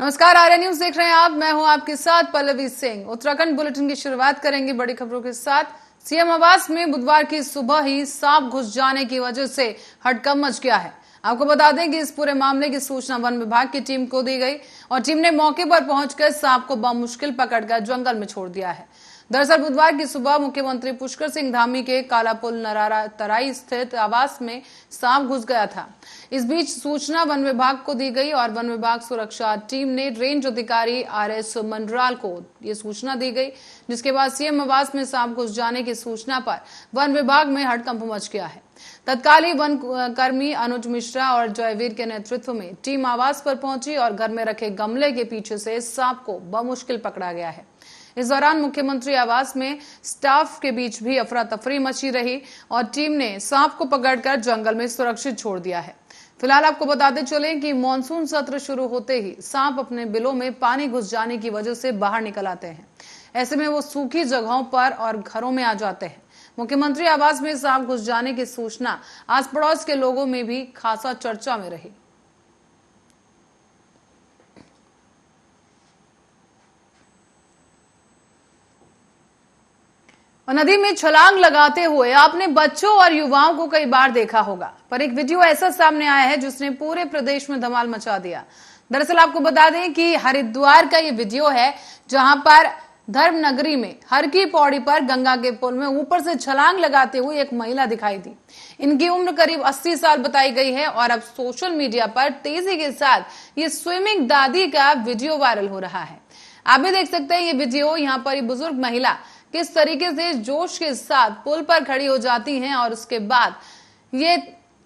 नमस्कार, आर्य न्यूज देख रहे हैं आप। मैं हूं आपके साथ पल्लवी सिंह। उत्तराखंड बुलेटिन की शुरुआत करेंगे बड़ी खबरों के साथ। सीएम आवास में बुधवार की सुबह ही सांप घुस जाने की वजह से हड़कंप मच गया है। आपको बता दें कि इस पूरे मामले की सूचना वन विभाग की टीम को दी गई और टीम ने मौके पर पहुंचकर सांप को बमुश्किल पकड़कर जंगल में छोड़ दिया है। दरअसल बुधवार की सुबह मुख्यमंत्री पुष्कर सिंह धामी के कालापुल नरारा तराई स्थित आवास में सांप घुस गया था। इस बीच सूचना वन विभाग को दी गई और वन विभाग सुरक्षा टीम ने रेंज अधिकारी RS मंडराल को ये सूचना दी गई, जिसके बाद सीएम आवास में सांप घुस जाने की सूचना पर वन विभाग में हड़कंप मच गया है। तत्कालीन वन कर्मी अनुज मिश्रा और जयवीर के नेतृत्व में टीम आवास पर पहुंची और घर में रखे गमले के पीछे से सांप को बमुश्किल पकड़ा गया है। इस दौरान मुख्यमंत्री आवास में स्टाफ के बीच भी अफरा तफरी मची रही और टीम ने सांप को पकड़कर जंगल में सुरक्षित छोड़ दिया है। फिलहाल आपको बताते चलें कि मानसून सत्र शुरू होते ही सांप अपने बिलों में पानी घुस जाने की वजह से बाहर निकल आते हैं। ऐसे में वो सूखी जगहों पर और घरों में आ जाते हैं। मुख्यमंत्री आवास में सांप घुस जाने की सूचना आस पड़ोस के लोगों में भी खासा चर्चा में रही। और नदी में छलांग लगाते हुए आपने बच्चों और युवाओं को कई बार देखा होगा, पर एक वीडियो ऐसा सामने आया है जिसने पूरे प्रदेश में धमाल मचा दिया। दरअसल आपको बता दें कि हरिद्वार का ये वीडियो है, जहां पर धर्म नगरी में हर की पौड़ी पर गंगा के पुल में ऊपर से छलांग लगाते हुए एक महिला दिखाई दी। इनकी उम्र करीब 80 साल बताई गई है और अब सोशल मीडिया पर तेजी के साथ ये स्विमिंग दादी का वीडियो वायरल हो रहा है। आप भी देख सकते हैं ये वीडियो। यहाँ पर ये बुजुर्ग महिला किस तरीके से जोश के साथ पुल पर खड़ी हो जाती हैं और उसके बाद ये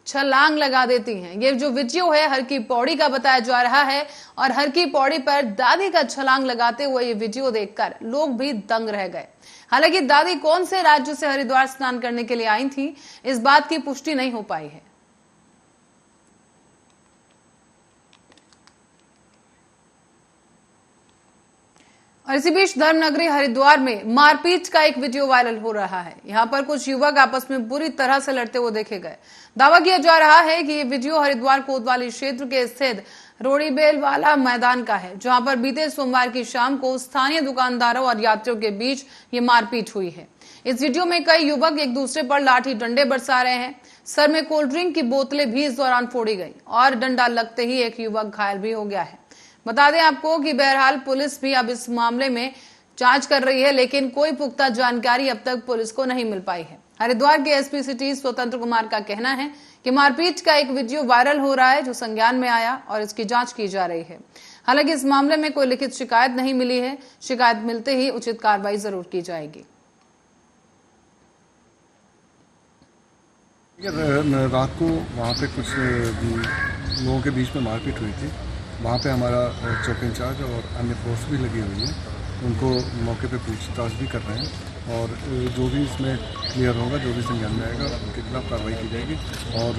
छलांग लगा देती हैं। ये जो वीडियो है हर की पौड़ी का बताया जा रहा है और हर की पौड़ी पर दादी का छलांग लगाते हुए ये वीडियो देखकर लोग भी दंग रह गए। हालांकि दादी कौन से राज्य से हरिद्वार स्नान करने के लिए आई थी, इस बात की पुष्टि नहीं हो पाई है। और इसी बीच धर्मनगरी हरिद्वार में मारपीट का एक वीडियो वायरल हो रहा है। यहाँ पर कुछ युवक आपस में बुरी तरह से लड़ते हुए देखे गए। दावा किया जा रहा है कि ये वीडियो हरिद्वार कोतवाली क्षेत्र के स्थित रोड़ीबेल वाला मैदान का है, जहां पर बीते सोमवार की शाम को स्थानीय दुकानदारों और यात्रियों के बीच ये मारपीट हुई है। इस वीडियो में कई युवक एक दूसरे पर लाठी डंडे बरसा रहे हैं। सर में कोल्ड ड्रिंक की बोतलें भी इस दौरान फोड़ी गई और डंडा लगते ही एक युवक घायल भी हो गया है। बता दें आपको कि बहरहाल पुलिस भी अब इस मामले में जांच कर रही है, लेकिन कोई पुख्ता जानकारी अब तक पुलिस को नहीं मिल पाई है। हरिद्वार के SP सिटी स्वतंत्र कुमार का कहना है कि मारपीट का एक वीडियो वायरल हो रहा है, जो संज्ञान में आया और इसकी जांच की जा रही है। हालांकि इस मामले में कोई लिखित शिकायत नहीं मिली है। शिकायत मिलते ही उचित कार्रवाई जरूर की जाएगी। रात को वहाँ पे कुछ लोगों के बीच में मारपीट हुई थी। वहाँ पे हमारा चौकी इंचार्ज और अन्य फोर्स भी लगी हुई है, उनको मौके पे पूछताछ भी कर रहे हैं और जो भी इसमें क्लियर होगा, जो भी संज्ञान में आएगा, उनके खिलाफ कार्रवाई की जाएगी। और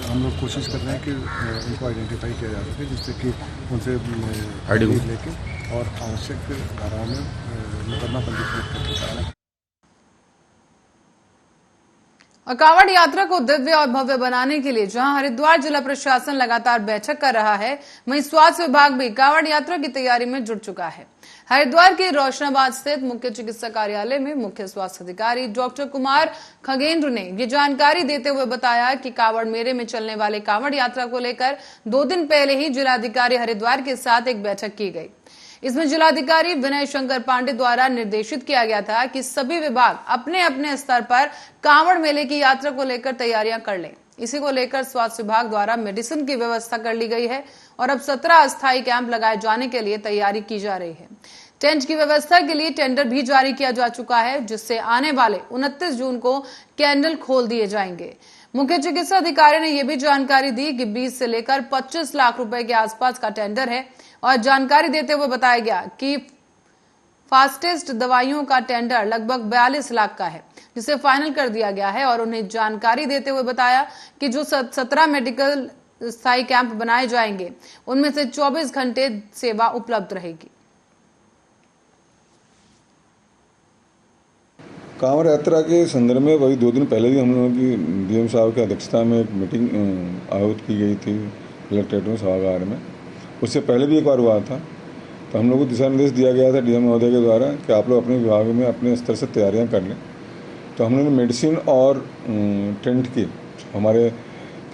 हम लोग कोशिश कर रहे हैं कि उनको आइडेंटिफाई किया जा सके, जिससे कि उनसे लेके और आवश्यक धाराओं में मुकदमा पंजीकृत करके। और कांवड़ यात्रा को दिव्य और भव्य बनाने के लिए जहां हरिद्वार जिला प्रशासन लगातार बैठक कर रहा है, वहीं स्वास्थ्य विभाग भी कांवड़ यात्रा की तैयारी में जुट चुका है। हरिद्वार के रोशनाबाद स्थित मुख्य चिकित्सा कार्यालय में मुख्य स्वास्थ्य अधिकारी डॉक्टर कुमार खगेंद्र ने ये जानकारी देते हुए बताया कि कांवड़ मेले में चलने वाले कांवड़ यात्रा को लेकर 2 दिन पहले ही जिलाधिकारी हरिद्वार के साथ एक बैठक की गई। इसमें जिलाधिकारी विनय शंकर पांडे द्वारा निर्देशित किया गया था कि सभी विभाग अपने अपने स्तर पर कांवड़ मेले की यात्रा को लेकर तैयारियां कर लें। इसी को लेकर स्वास्थ्य विभाग द्वारा मेडिसिन की व्यवस्था कर ली गई है और अब 17 अस्थायी कैंप लगाए जाने के लिए तैयारी की जा रही है। टेंट की व्यवस्था के लिए टेंडर भी जारी किया जा चुका है, जिससे आने वाले 29 जून को कैंडल खोल दिए जाएंगे। मुख्य चिकित्सा अधिकारी ने यह भी जानकारी दी कि 20 से लेकर 25 लाख रुपए के आसपास का टेंडर है और जानकारी देते हुए बताया गया कि फास्टेस्ट दवाइयों का टेंडर लगभग 42 लाख का है, जिसे फाइनल कर दिया गया है। और उन्हें जानकारी देते हुए बताया कि जो 17 मेडिकल स्थायी कैंप बनाए जाएंगे, उनमें से 24 घंटे सेवा उपलब्ध रहेगी। कांवड़ यात्रा के संदर्भ में वही 2 दिन पहले ही हम लोगों की DM साहब की अध्यक्षता में एक मीटिंग आयोजित की गई थी कलेक्ट्रेट में सभागार में, उससे पहले भी एक बार हुआ था। तो हम लोग को दिशा निर्देश दिया गया था डीएम महोदय के द्वारा कि आप लोग अपने विभाग में अपने स्तर से तैयारियां कर लें। तो हम लोगों ने मेडिसिन और टेंट की हमारे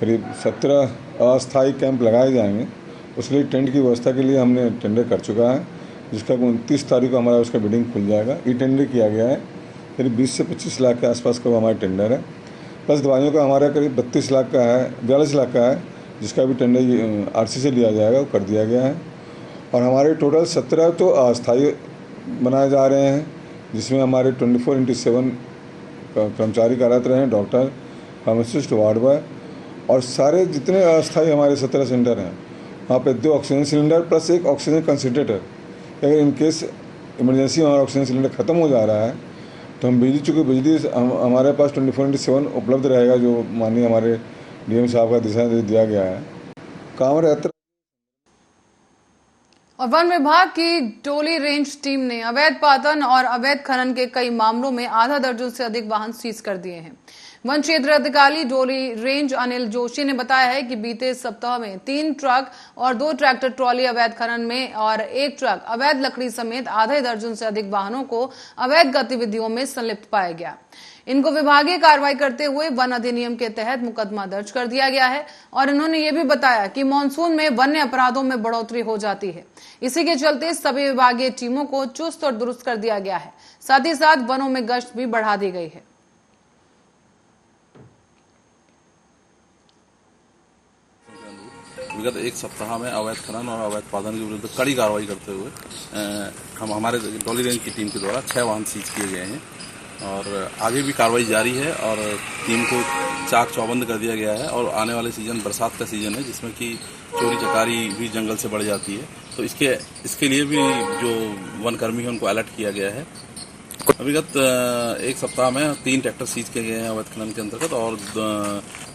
करीब 17 अस्थायी कैंप लगाए जाएंगे। उसके लिए टेंट की व्यवस्था के लिए हमने टेंडर कर चुका है, जिसका 29 तारीख को हमारा उसका बिडिंग खुल जाएगा। ई टेंडर किया गया है, करीब 20 से 25 लाख के आसपास का हमारा टेंडर है। प्लस दवाइयों का हमारा करीब 32 लाख का है, 42 लाख का है, जिसका भी टेंडर आरसी से लिया जाएगा, वो कर दिया गया है। और हमारे टोटल 17 तो अस्थायी बनाए जा रहे हैं, जिसमें हमारे 24/7 कर्मचारी कार्यरत रहे हैं, डॉक्टर, फार्मासिस्ट, वार्ड बॉय, और सारे जितने अस्थायी हमारे 17 सेंटर हैं वहाँ पे 2 ऑक्सीजन सिलेंडर प्लस एक ऑक्सीजन कंसनट्रेटर। अगर इन केस इमरजेंसी हमारा ऑक्सीजन सिलेंडर ख़त्म हो जा रहा है तो हम बिजली, चूँकि बिजली हमारे पास 24/7 उपलब्ध रहेगा, जो माननीय हमारे डीएम साहब का दिशा निर्देश दिया गया है। काम रहता। और वन विभाग की डोली रेंज टीम ने अवैध पातन और अवैध खनन के कई मामलों में आधा दर्जन से अधिक वाहन सीज कर दिए हैं। वन क्षेत्र अधिकारी डोली रेंज अनिल जोशी ने बताया है कि बीते सप्ताह में 3 ट्रक और 2 ट्रैक्टर ट्रॉली अवैध खनन में और 1 ट्रक अवैध लकड़ी समेत आधे दर्जन से अधिक वाहनों को अवैध गतिविधियों में संलिप्त पाया गया। इनको विभागीय कार्रवाई करते हुए वन अधिनियम के तहत मुकदमा दर्ज कर दिया गया है। और इन्होंने ये भी बताया कि मानसून में वन्य अपराधों में बढ़ोतरी हो जाती है, इसी के चलते सभी विभागीय टीमों को चुस्त और दुरुस्त कर दिया गया है। साथ ही साथ वनों में गश्त भी बढ़ा दी गई है। विगत 1 सप्ताह में अवैध खनन और अवैध पादन के विरुद्ध कड़ी कार्रवाई करते हुए हमारे डोली रेंज की टीम के द्वारा 6 वाहन सीज किए गए हैं और आगे भी कार्रवाई जारी है और टीम को चाक चौबंद कर दिया गया है। और आने वाले सीजन बरसात का सीजन है, जिसमें कि चोरी चकारी भी जंगल से बढ़ जाती है, तो इसके लिए भी जो वनकर्मी है उनको अलर्ट किया गया है। विगत 1 सप्ताह में 3 ट्रैक्टर सीज किए गए हैं अवैध खनन के अंतर्गत और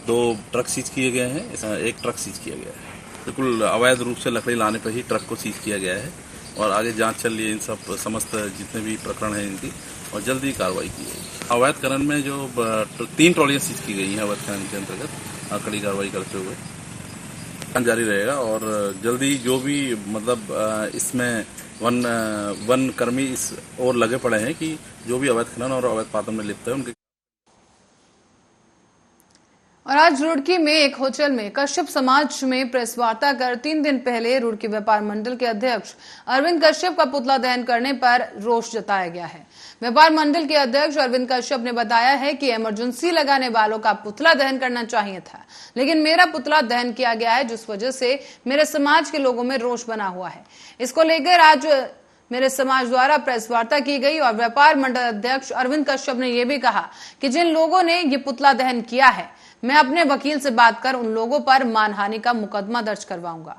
2 ट्रक सीज किए गए हैं, 1 ट्रक सीज किया गया है। बिल्कुल अवैध रूप से लकड़ी लाने पर ही ट्रक को सीज किया गया है और आगे जांच चल रही है इन सब समस्त जितने भी प्रकरण हैं इनकी, और जल्दी कार्रवाई की जाएगी। अवैध खनन में जो 3 ट्रॉलियां सीज की गई हैं अवैध खनन के अंतर्गत, कड़ी कार्रवाई करते हुए जारी रहेगा। और जल्दी जो भी मतलब इसमें वन कर्मी इस ओर लगे पड़े हैं कि जो भी अवैध खनन और अवैध पातन में लिप्त है उनके। और आज रुड़की में एक होटल में कश्यप समाज में प्रेस वार्ता कर 3 दिन पहले रुड़की व्यापार मंडल के अध्यक्ष अरविंद कश्यप का पुतला दहन करने पर रोष जताया गया है। व्यापार मंडल के अध्यक्ष अरविंद कश्यप ने बताया है कि इमरजेंसी लगाने वालों का पुतला दहन करना चाहिए था, लेकिन मेरा पुतला दहन किया गया है, जिस वजह से मेरे समाज के लोगों में रोष बना हुआ है। इसको लेकर आज मेरे समाज द्वारा प्रेस वार्ता की गई और व्यापार मंडल अध्यक्ष अरविंद कश्यप ने यह भी कहा कि जिन लोगों ने ये पुतला दहन किया है, मैं अपने वकील से बात कर उन लोगों पर मानहानि का मुकदमा दर्ज करवाऊंगा।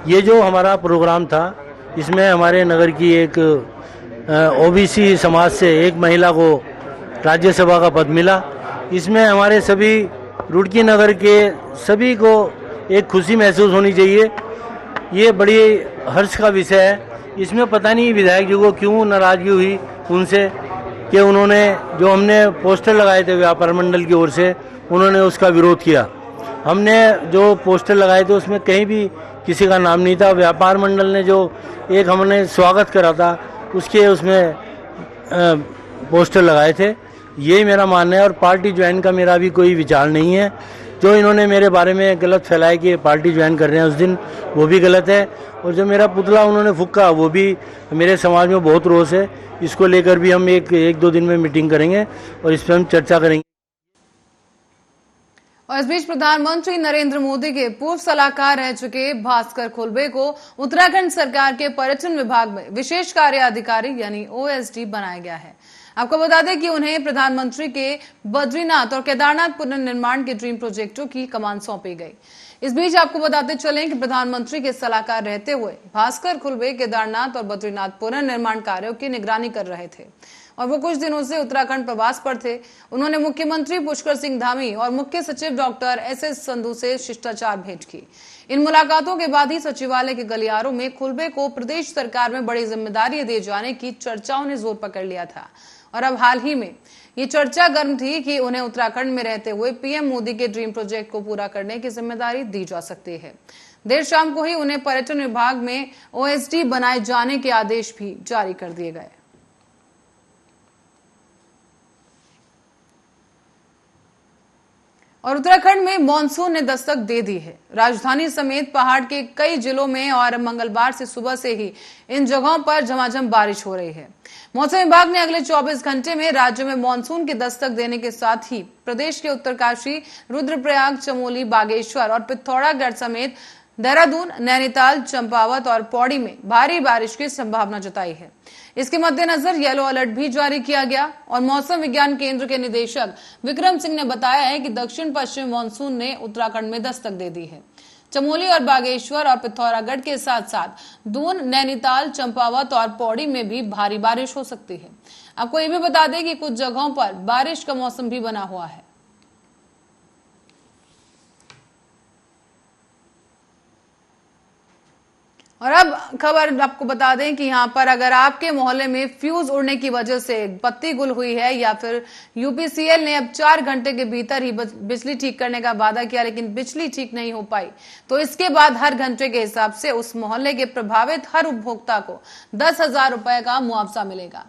ये जो हमारा प्रोग्राम था, इसमें हमारे नगर की एक ओबीसी समाज से एक महिला को राज्यसभा का पद मिला। इसमें हमारे सभी रुड़की नगर के सभी को एक खुशी महसूस होनी चाहिए। ये बड़ी हर्ष का विषय है। इसमें पता नहीं विधायक जी को क्यों नाराजगी हुई उनसे कि उन्होंने जो हमने पोस्टर लगाए थे व्यापार मंडल की ओर से, उन्होंने उसका विरोध किया। हमने जो पोस्टर लगाए थे उसमें कहीं भी किसी का नाम नहीं था। व्यापार मंडल ने जो एक हमने स्वागत करा था उसके उसमें पोस्टर लगाए थे। यही मेरा मानना है और पार्टी ज्वाइन का मेरा भी कोई विचार नहीं है। जो इन्होंने मेरे बारे में गलत फैलाया कि पार्टी ज्वाइन कर रहे हैं उस दिन, वो भी गलत है। और जो मेरा पुतला उन्होंने फूंका, वो भी मेरे समाज में बहुत रोष है। इसको लेकर भी हम एक 2 दिन में मीटिंग करेंगे और इस पर हम चर्चा करेंगे। और इस बीच प्रधानमंत्री नरेंद्र मोदी के पूर्व सलाहकार रह चुके भास्कर खुलबे को उत्तराखंड सरकार के पर्यटन विभाग में विशेष कार्य अधिकारी यानी OSD बनाया गया है। आपको बता दें कि उन्हें प्रधानमंत्री के बद्रीनाथ और केदारनाथ पुनर्निर्माण के ड्रीम प्रोजेक्टों की कमान सौंपी गई। इस बीच आपको बताते चलें कि प्रधानमंत्री के सलाहकार रहते हुए भास्कर खुलबे केदारनाथ और बद्रीनाथ पुनर्निर्माण कार्यों की निगरानी कर रहे थे और वो कुछ दिनों से उत्तराखंड प्रवास पर थे। उन्होंने मुख्यमंत्री पुष्कर सिंह धामी और मुख्य सचिव डॉक्टर SS संधू से शिष्टाचार भेंट की। इन मुलाकातों के बाद ही सचिवालय के गलियारों में खुलबे को प्रदेश सरकार में बड़ी जिम्मेदारी दिए जाने की चर्चाओं ने जोर पकड़ लिया था। और अब हाल ही में ये चर्चा गर्म थी कि उन्हें उत्तराखंड में रहते हुए पीएम मोदी के ड्रीम प्रोजेक्ट को पूरा करने की जिम्मेदारी दी जा सकती है। देर शाम को ही उन्हें पर्यटन विभाग में ओएसडी बनाए जाने के आदेश भी जारी कर दिए गए। और उत्तराखंड में मानसून ने दस्तक दे दी है। राजधानी समेत पहाड़ के कई जिलों में और मंगलवार से सुबह से ही इन जगहों पर झमाझम बारिश हो रही है। मौसम विभाग ने अगले 24 घंटे में राज्य में मानसून की दस्तक देने के साथ ही प्रदेश के उत्तरकाशी, रुद्रप्रयाग, चमोली, बागेश्वर और पिथौरागढ़ समेत देहरादून, नैनीताल, चंपावत और पौड़ी में भारी बारिश की संभावना जताई है। इसके मद्देनजर येलो अलर्ट भी जारी किया गया और मौसम विज्ञान केंद्र के निदेशक विक्रम सिंह ने बताया है कि दक्षिण पश्चिम मानसून ने उत्तराखंड में दस्तक दे दी है। चमोली और बागेश्वर और पिथौरागढ़ के साथ साथ दून, नैनीताल, चंपावत और पौड़ी में भी भारी बारिश हो सकती है। आपको ये भी बता दें कि कुछ जगहों पर बारिश का मौसम भी बना हुआ है। और अब खबर आपको बता दें कि यहाँ पर अगर आपके मोहल्ले में फ्यूज उड़ने की वजह से बत्ती गुल हुई है या फिर यूपीसीएल ने अब 4 घंटे के भीतर ही बिजली ठीक करने का वादा किया लेकिन बिजली ठीक नहीं हो पाई, तो इसके बाद हर घंटे के हिसाब से उस मोहल्ले के प्रभावित हर उपभोक्ता को 10,000 रुपए का मुआवजा मिलेगा।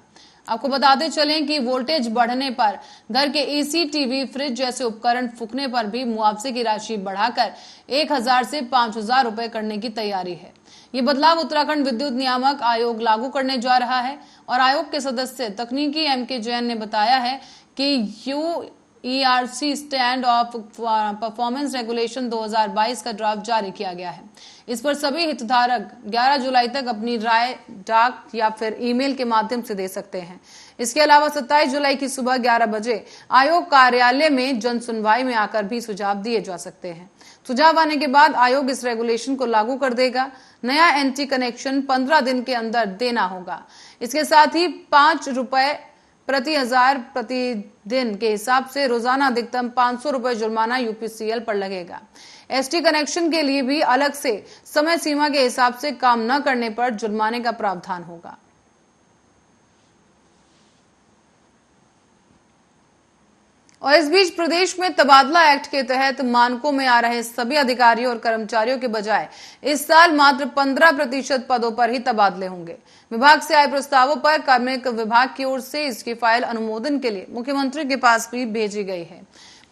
आपको बताते चलें कि वोल्टेज बढ़ने पर घर के एसी, टीवी, फ्रिज जैसे उपकरण फूकने पर भी मुआवजे की राशि बढ़ाकर 1,000 से 5,000 रुपए करने की तैयारी है। ये बदलाव उत्तराखंड विद्युत नियामक आयोग लागू करने जा रहा है और आयोग के सदस्य तकनीकी एमके जैन ने बताया है कि यूईआरसी स्टैंड ऑफ परफॉर्मेंस रेगुलेशन 2022 का ड्राफ्ट जारी किया गया है। इस पर सभी हितधारक 11 जुलाई तक अपनी राय डाक या फिर ईमेल के माध्यम से दे सकते हैं। इसके अलावा 27 जुलाई की सुबह 11 बजे आयोग कार्यालय में जन सुनवाई में आकर भी सुझाव दिए जा सकते हैं। सुझाव आने के बाद आयोग इस रेगुलेशन को लागू कर देगा। नया एंटी कनेक्शन 15 दिन के अंदर देना होगा। इसके साथ ही 5 रुपए प्रति हजार प्रतिदिन के हिसाब से रोजाना अधिकतम 500 रुपए जुर्माना यूपीसीएल पर लगेगा। एसटी कनेक्शन के लिए भी अलग से समय सीमा के हिसाब से काम न करने पर जुर्माने का प्रावधान होगा। और इस बीच प्रदेश में तबादला एक्ट के तहत मानकों में आ रहे सभी अधिकारियों और कर्मचारियों के बजाय इस साल मात्र 15% पदों पर ही तबादले होंगे। विभाग से आए प्रस्तावों पर कार्मिक विभाग की ओर से इसकी फाइल अनुमोदन के लिए मुख्यमंत्री के पास भी भेजी गई है।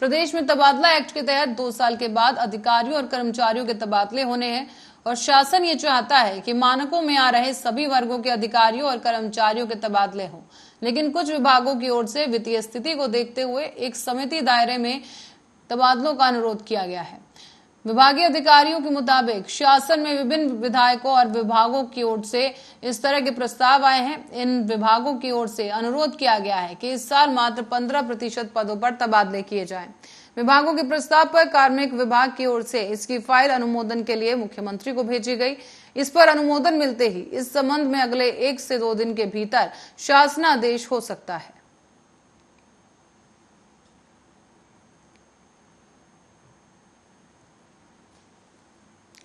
प्रदेश में तबादला एक्ट के तहत 2 साल के बाद अधिकारियों और कर्मचारियों के तबादले होने हैं और शासन ये चाहता है कि मानकों में आ रहे सभी वर्गों के अधिकारियों और कर्मचारियों के तबादले हों, लेकिन कुछ विभागों की ओर से वित्तीय स्थिति को देखते हुए एक समिति दायरे में तबादलों का अनुरोध किया गया है। विभागीय अधिकारियों के मुताबिक शासन में विभिन्न विधायकों और विभागों की ओर से इस तरह के प्रस्ताव आए हैं। इन विभागों की ओर से अनुरोध किया गया है कि इस साल मात्र 15% पदों पर तबादले किए जाएं। विभागों के प्रस्ताव पर कार्मिक विभाग की ओर से इसकी फाइल अनुमोदन के लिए मुख्यमंत्री को भेजी गई। इस पर अनुमोदन मिलते ही इस संबंध में अगले 1 से 2 दिन के भीतर शासनादेश हो सकता है।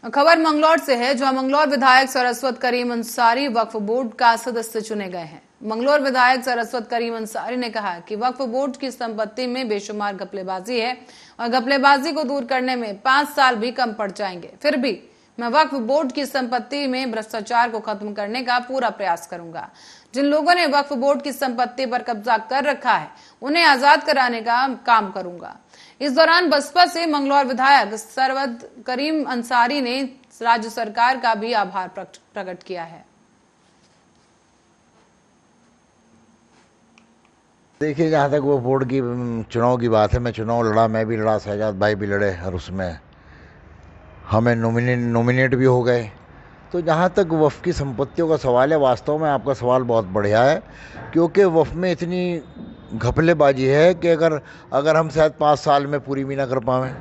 खबर मंगलौर से है, जहां मंगलौर विधायक सरस्वत करीम अंसारी वक्फ बोर्ड का सदस्य चुने गए हैं। मंगलौर विधायक सरस्वत करीम अंसारी ने कहा कि वक्फ बोर्ड की संपत्ति में बेशुमार घपलेबाजी है और घपलेबाजी को दूर करने में 5 साल भी कम पड़ जाएंगे। फिर भी मैं वक्फ बोर्ड की संपत्ति में भ्रष्टाचार को खत्म करने का पूरा प्रयास करूंगा। जिन लोगों ने वक्फ बोर्ड की संपत्ति पर कब्जा कर रखा है उन्हें आजाद कराने का काम करूंगा। इस दौरान बसपा से मंगलौर विधायक सरस्वत करीम अंसारी ने राज्य सरकार का भी आभार प्रकट किया है। देखिए, जहाँ तक वो बोर्ड की चुनाव की बात है, मैं चुनाव लड़ा, मैं भी लड़ा, शहजाद भाई भी लड़े और उसमें हमें नॉमिनेट भी हो गए। तो जहाँ तक वफ़ की संपत्तियों का सवाल है, वास्तव में आपका सवाल बहुत बढ़िया है, क्योंकि वफ़ में इतनी घपलेबाजी है कि अगर हम शायद 5 साल में पूरी भी ना कर पाएँ,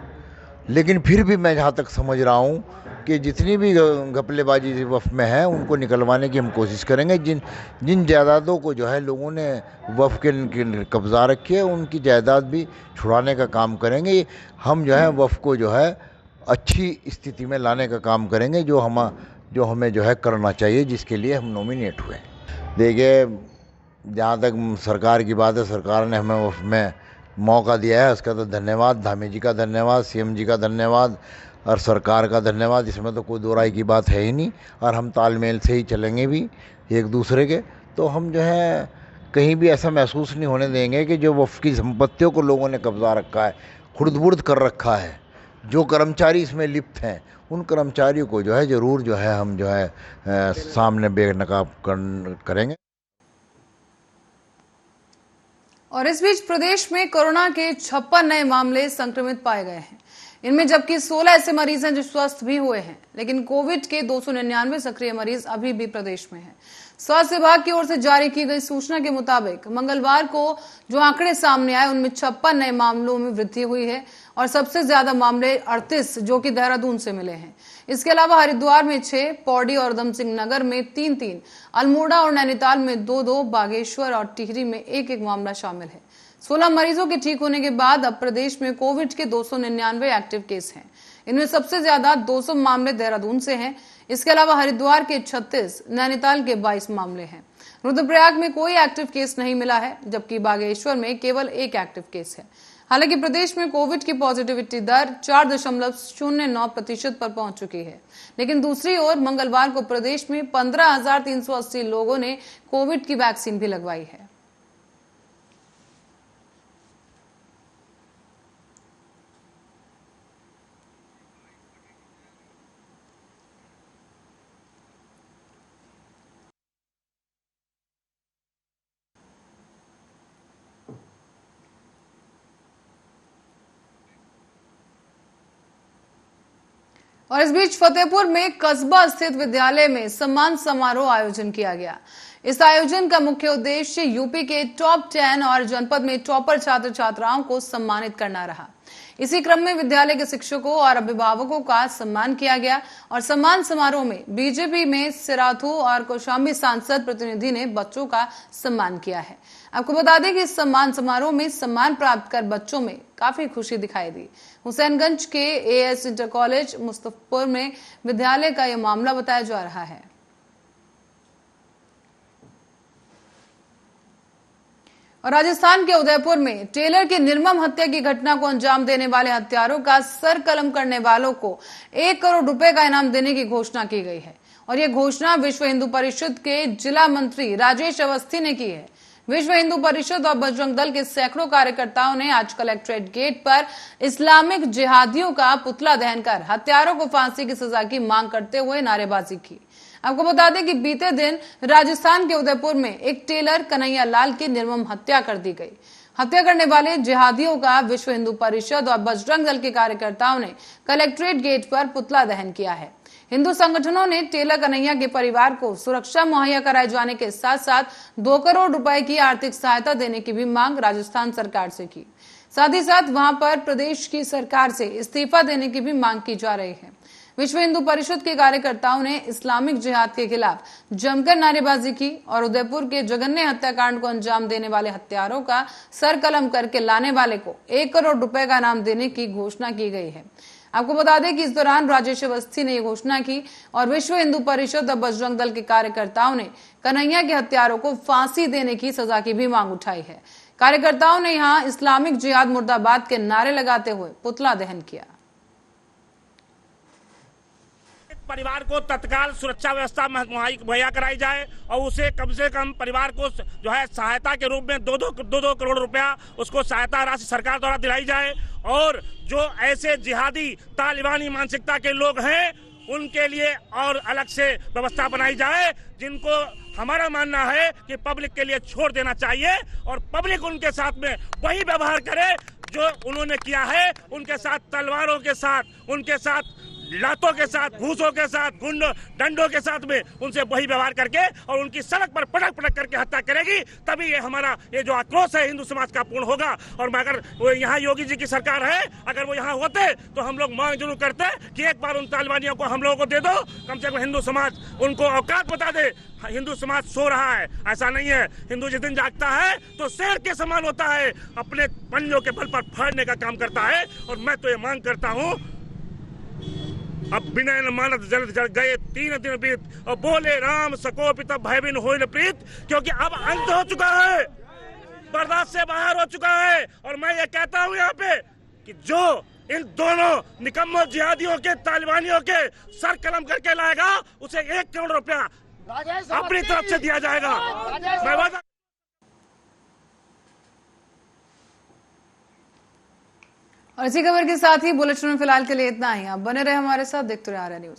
लेकिन फिर भी मैं जहाँ तक समझ रहा हूँ कि जितनी भी घपलेबाजी वफ़ में है उनको निकलवाने की हम कोशिश करेंगे। जिन जायदादों को जो है लोगों ने वफ़ के कब्ज़ा रखी है उनकी जायदाद भी छुड़ाने का काम करेंगे। हम जो है वफ़ को जो है अच्छी स्थिति में लाने का काम करेंगे, जो हमें जो है करना चाहिए, जिसके लिए हम नॉमिनेट हुए। देखिए, जहाँ तक सरकार की बात है, सरकार ने हमें उसमें मौका दिया है, उसका तो धन्यवाद, धामी जी का धन्यवाद, सीएम जी का धन्यवाद और सरकार का धन्यवाद। इसमें तो कोई दो राय की बात है ही नहीं। और हम तालमेल से ही चलेंगे भी एक दूसरे के। तो हम जो है कहीं भी ऐसा महसूस नहीं होने देंगे कि जो वफ़ की संपत्तियों को लोगों ने कब्जा रखा है, खुर्द-बुर्द कर रखा है, जो कर्मचारी इसमें लिप्त हैं, उन कर्मचारियों को जो है ज़रूर जो है हम जो है सामने बेनकाब करेंगे। और इस बीच प्रदेश में कोरोना के 56 नए मामले संक्रमित पाए गए हैं। इनमें जबकि 16 ऐसे मरीज हैं जो स्वस्थ भी हुए हैं, लेकिन कोविड के 299 सक्रिय मरीज अभी भी प्रदेश में हैं। स्वास्थ्य विभाग की ओर से जारी की गई सूचना के मुताबिक मंगलवार को जो आंकड़े सामने आए उनमें 56 नए मामलों में वृद्धि हुई है और सबसे ज्यादा मामले 38 जो कि देहरादून से मिले हैं। इसके अलावा हरिद्वार में 6, पौड़ी और उधम सिंह नगर में 3-3, अल्मोड़ा और नैनीताल में 2-2, बागेश्वर और टिहरी में 1-1 मामला शामिल है। 16 मरीजों के ठीक होने के बाद अब प्रदेश में कोविड के 299 एक्टिव केस हैं। इनमें सबसे ज्यादा 200 मामले देहरादून से हैं। इसके अलावा हरिद्वार के 36, नैनीताल के 22 मामले हैं। रुद्रप्रयाग में कोई एक्टिव केस नहीं मिला है, जबकि बागेश्वर में केवल 1 एक्टिव केस है। हालांकि प्रदेश में कोविड की पॉजिटिविटी दर 4.09% पर पहुंच चुकी है, लेकिन दूसरी ओर मंगलवार को प्रदेश में 15,380 लोगों ने कोविड की वैक्सीन भी लगवाई है। और इस बीच फतेहपुर में कस्बा स्थित विद्यालय में सम्मान समारोह आयोजन किया गया। इस आयोजन का मुख्य उद्देश्य यूपी के टॉप 10 और जनपद में टॉपर छात्र छात्राओं को सम्मानित करना रहा। इसी क्रम में विद्यालय के शिक्षकों और अभिभावकों का सम्मान किया गया और सम्मान समारोह में बीजेपी में सिराथू और कौशाम्बी सांसद प्रतिनिधि ने बच्चों का सम्मान किया है। आपको बता दें कि इस सम्मान समारोह में सम्मान प्राप्त कर बच्चों में काफी खुशी दिखाई दी। हुसैनगंज के एएस इंटर कॉलेज मुस्तफापुर में विद्यालय का यह मामला बताया जा रहा है। और राजस्थान के उदयपुर में टेलर की निर्मम हत्या की घटना को अंजाम देने वाले हत्यारों का सर कलम करने वालों को 1 करोड़ रुपए का इनाम देने की घोषणा की गई है। और यह घोषणा विश्व हिंदू परिषद के जिला मंत्री राजेश अवस्थी ने की है। विश्व हिंदू परिषद और बजरंग दल के सैकड़ों कार्यकर्ताओं ने आज कलेक्ट्रेट गेट पर इस्लामिक जिहादियों का पुतला दहन कर हत्यारों को फांसी की सजा की मांग करते हुए नारेबाजी की। आपको बता दें कि बीते दिन राजस्थान के उदयपुर में एक टेलर कन्हैया लाल की निर्मम हत्या कर दी गई। हत्या करने वाले जिहादियों का विश्व हिंदू परिषद और बजरंग दल के कार्यकर्ताओं ने कलेक्ट्रेट गेट पर पुतला दहन किया है। हिंदू संगठनों ने टेलर कन्हैया के परिवार को सुरक्षा मुहैया कराए जाने के साथ साथ 2 करोड़ रुपए की आर्थिक सहायता देने की भी मांग राजस्थान सरकार से की। साथ ही साथ वहां पर प्रदेश की सरकार से इस्तीफा देने की भी मांग की जा रही है। विश्व हिंदू परिषद के कार्यकर्ताओं ने इस्लामिक जिहाद के खिलाफ जमकर नारेबाजी की और उदयपुर के जघन्य हत्याकांड को अंजाम देने वाले हत्यारों का सर कलम करके लाने वाले को 1 करोड़ रुपए का इनाम देने की घोषणा की गई है। आपको बता दें कि इस दौरान राजेश अवस्थी ने यह घोषणा की और विश्व हिंदू परिषद और बजरंग दल के कार्यकर्ताओं ने कन्हैया के हत्यारों को फांसी देने की सजा की भी मांग उठाई है। कार्यकर्ताओं ने यहां इस्लामिक जिहाद मुर्दाबाद के नारे लगाते हुए पुतला दहन किया। परिवार को तत्काल सुरक्षा व्यवस्था मुहैया कराई जाए और उसे कम से कम परिवार को जो है सहायता के रूप में 2 करोड़ रुपया उसको सहायता राशि सरकार द्वारा दिलाई जाए। और जो ऐसे जिहादी तालिबानी मानसिकता के लोग हैं उनके लिए और अलग से व्यवस्था बनाई जाए, जिनको हमारा मानना है कि पब्लिक के लिए छोड़ देना चाहिए और पब्लिक उनके साथ में वही व्यवहार करे जो उन्होंने किया है। उनके साथ तलवारों के साथ, उनके साथ लातों के साथ, घूसों के साथ, डंडों के साथ में उनसे वही व्यवहार करके और उनकी सड़क पर पटक पटक करके हत्या करेगी, तभी ये हमारा ये जो आक्रोश है हिंदू समाज का पूर्ण होगा। और अगर वो यहाँ योगी जी की सरकार है, अगर वो यहाँ होते तो हम लोग मांग जरूर करते कि एक बार उन तालिबानियों को हम लोगों को दे दो, कम से कम हिंदू समाज उनको औकात बता दे। हिंदू समाज सो रहा है, ऐसा नहीं है। हिंदू जिस दिन जागता है तो शेर के समान होता है, अपने पंजों के बल पर फाड़ने का काम करता है। और मैं तो ये मांग करता हूँ अब बिना न मानत जल जल गए 3 दिन बीत और बोले राम सको पिता भय बिन होय न प्रीत, क्योंकि अब अंत हो चुका है, बर्दाश्त से बाहर हो चुका है। और मैं ये कहता हूँ यहाँ पे कि जो इन दोनों निकम्मों जिहादियों के तालिबानियों के सर कलम करके लाएगा उसे 1 करोड़ रुपया अपनी तरफ से दिया जाएगा। मैं वादा और इसी खबर के साथ ही बुलेटिन में फिलहाल के लिए इतना ही। आप बने रहे हमारे साथ, देखते रहे आर्या न्यूज।